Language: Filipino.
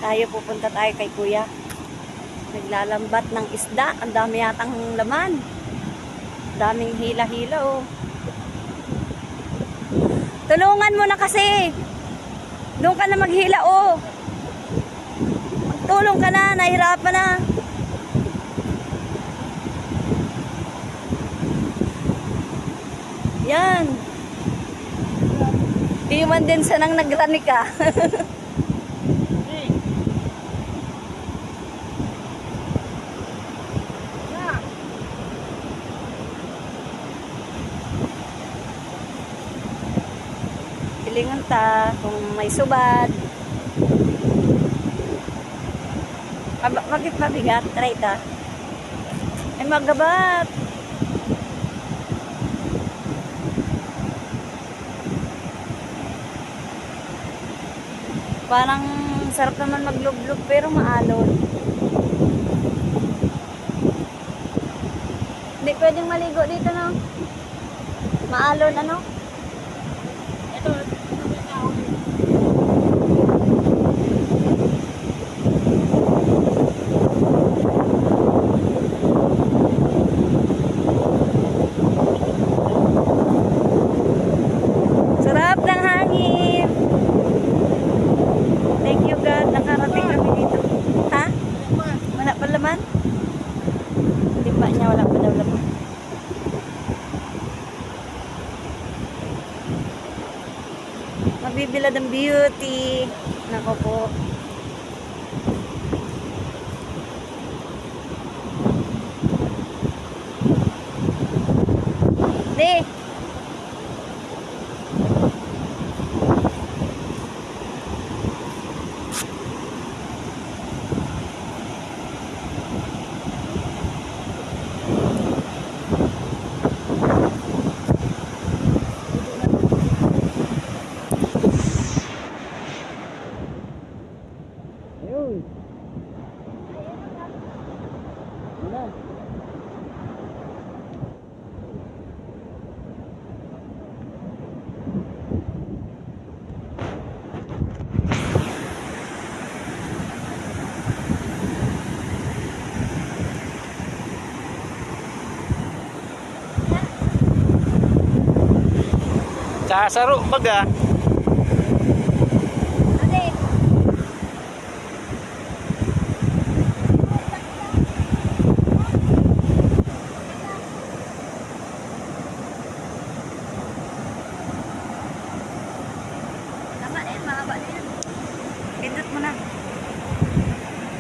Tayo pupunta tayo kay kuya. Naglalambat ng isda. Ang dami yatang laman. Daming hila-hila oh. Tulungan mo na kasi. Doon ka na maghila oh. Magtulong ka na. Nahirapan na. Yan. Di man din sanang nagranik ka. Pilingan ta kung may subad. Bakit mabigat? Try ta. Ay magabat. Parang sarap naman maglublob pero maalon. Hindi pwedeng maligo dito no. Maalon ano? Ito. Sarap ng hangin. Thank you God, nakarating kami dito. Ha? Wala pa laman? Hindi pa niya, wala pa daw laman. Mabibilad ang beauty. Nako po. Di. Ayun. Wala. Sasaro baga. Tama na yan, mahaba na yan. Pindot mo na.